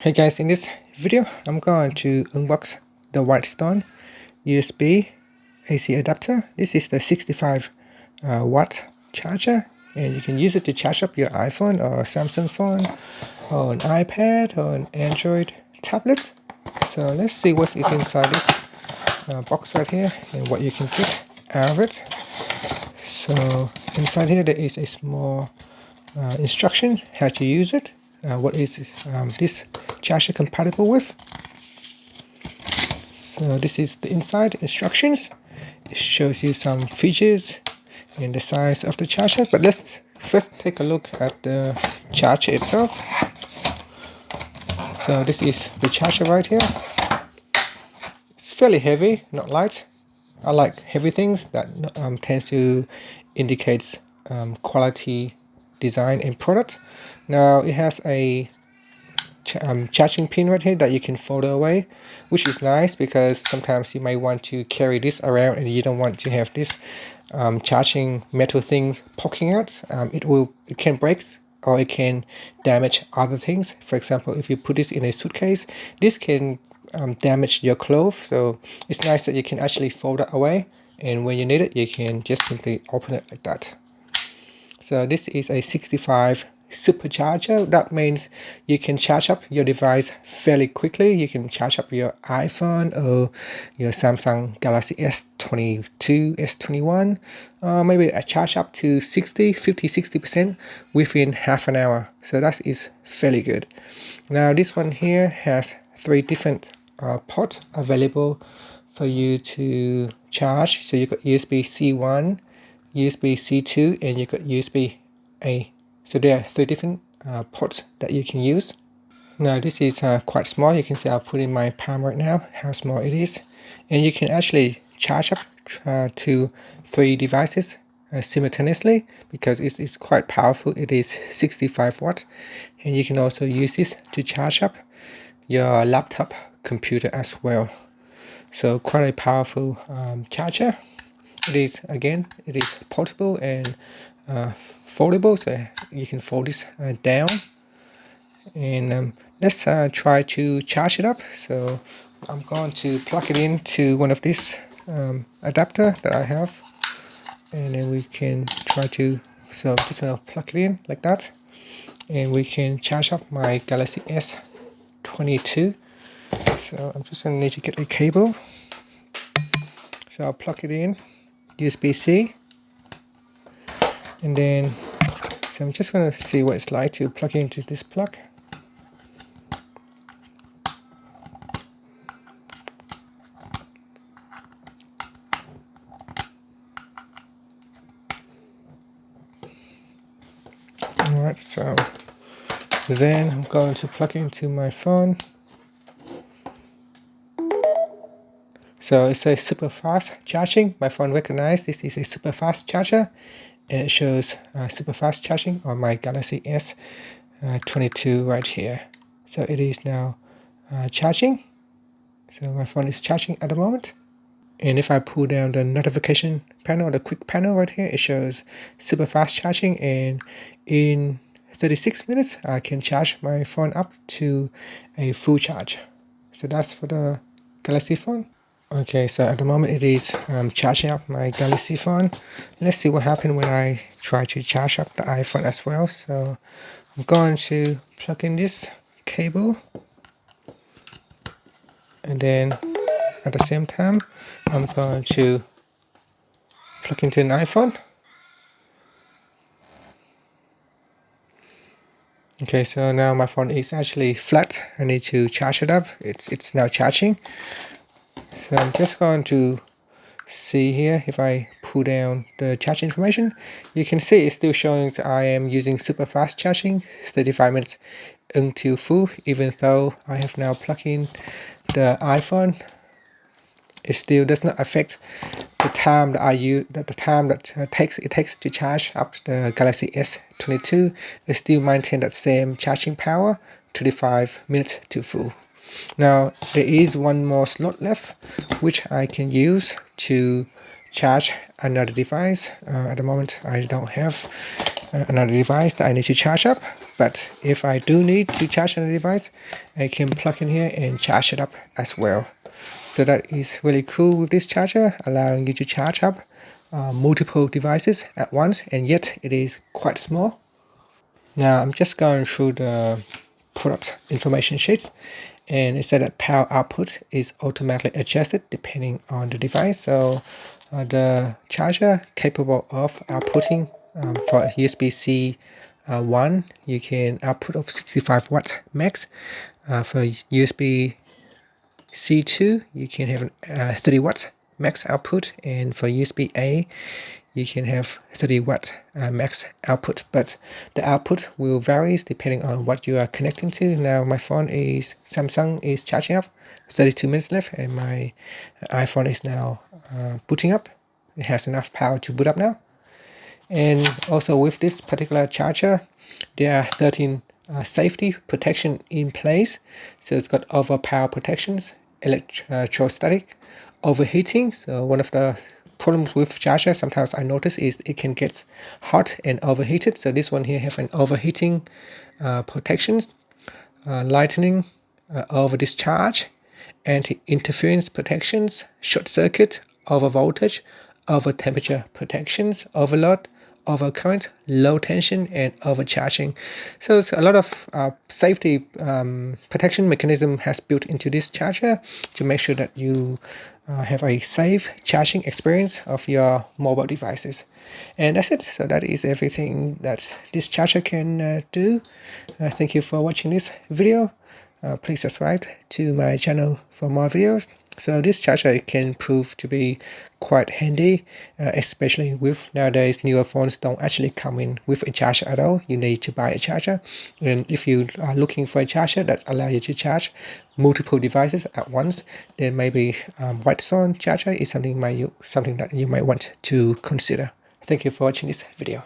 Hey guys, in this video I'm going to unbox the Whitestone USB AC adapter. This is the 65 watt charger, and you can use it to charge up your iPhone or Samsung phone or an iPad or an Android tablet. So let's see what is inside this box right here and what you can get out of it. So inside here there is a small instruction how to use it. What is this charger compatible with? So this is the inside instructions. It shows you some features and the size of the charger, but let's first take a look at the charger itself. So this is the charger right here. It's fairly heavy, not light. I like heavy things that tends to indicate quality, design and product. Now it has a charging pin right here that you can fold away, which is nice because sometimes you might want to carry this around and you don't want to have this charging metal things poking out. It can break or it can damage other things. For example, if you put this in a suitcase, this can damage your clothes. So it's nice that you can actually fold it away, and when you need it you can just simply open it like that. So this is a 65 supercharger. That means you can charge up your device fairly quickly. You can charge up your iPhone or your Samsung Galaxy S22, S21, maybe a charge up to 50-60% within half an hour. So that is fairly good. Now this one here has 3 different ports available for you to charge. So you've got USB-C1, USB-C2, and you've got USB-A. So there are 3 different ports that you can use. Now this is quite small. You can see I'll put in my palm right now how small it is, and you can actually charge up to 3 devices simultaneously because it's quite powerful. It is 65 watts, and you can also use this to charge up your laptop computer as well. So quite a powerful charger. It is portable and foldable, so you can fold this down. And let's try to charge it up. So I'm going to plug it into one of these adapter that I have, and then we can try to, so I'm just gonna plug it in like that, and we can charge up my Galaxy S22. So I'm just gonna need to get a cable. So I'll plug it in, USB-C, and then so I'm just going to see what it's like to plug into this plug. Alright, so then I'm going to plug into my phone. So it says super fast charging. My phone recognized this is a super fast charger, and it shows super fast charging on my Galaxy S22 right here. So it is now charging. So my phone is charging at the moment. And if I pull down the notification panel, the quick panel right here, it shows super fast charging, and in 36 minutes I can charge my phone up to a full charge. So that's for the Galaxy phone. Okay, so at the moment it is charging up my Galaxy phone. Let's see what happens when I try to charge up the iPhone as well. So I'm going to plug in this cable, and then at the same time I'm going to plug into an iPhone. Okay, so now my phone is actually flat. I need to charge it up. It's now charging. So I'm just going to see here, if I pull down the charge information, you can see it's still showing that I am using super fast charging, 35 minutes until full, even though I have now plugged in the iPhone. It still does not affect the time that I use, the time that it takes to charge up the Galaxy S22. It still maintains that same charging power, 25 minutes to full. Now there is one more slot left which I can use to charge another device. At the moment I don't have another device that I need to charge up, but if I do need to charge another device, I can plug in here and charge it up as well. So that is really cool with this charger, allowing you to charge up multiple devices at once, and yet it is quite small. Now I'm just going through the product information sheets, and it said that power output is automatically adjusted depending on the device. So the charger capable of outputting for USB-C 1, you can output of 65 watts max. For USB C2, you can have 30 watts max output, and for USB A, you can have 30 watt max output, but the output will varies depending on what you are connecting to. Now my phone is Samsung is charging up, 32 minutes left, and my iPhone is now booting up. It has enough power to boot up now. And also with this particular charger, there are 13 safety protection in place. So it's got overpower protections, electrostatic, overheating. So one of the problems with charger sometimes I notice is it can get hot and overheated. So this one here have an overheating protections, lightning, over discharge, anti-interference protections, short circuit, over voltage, over temperature protections, overload, over current, low tension, and overcharging. So it's a lot of safety protection mechanism has built into this charger to make sure that you have a safe charging experience of your mobile devices. And that's it. So that is everything that this charger can do. Thank you for watching this video. Please subscribe to my channel for more videos. So this charger can prove to be quite handy, especially with nowadays newer phones don't actually come in with a charger at all. You need to buy a charger, and if you are looking for a charger that allows you to charge multiple devices at once, then maybe Whitestone charger is something that you might want to consider. Thank you for watching this video.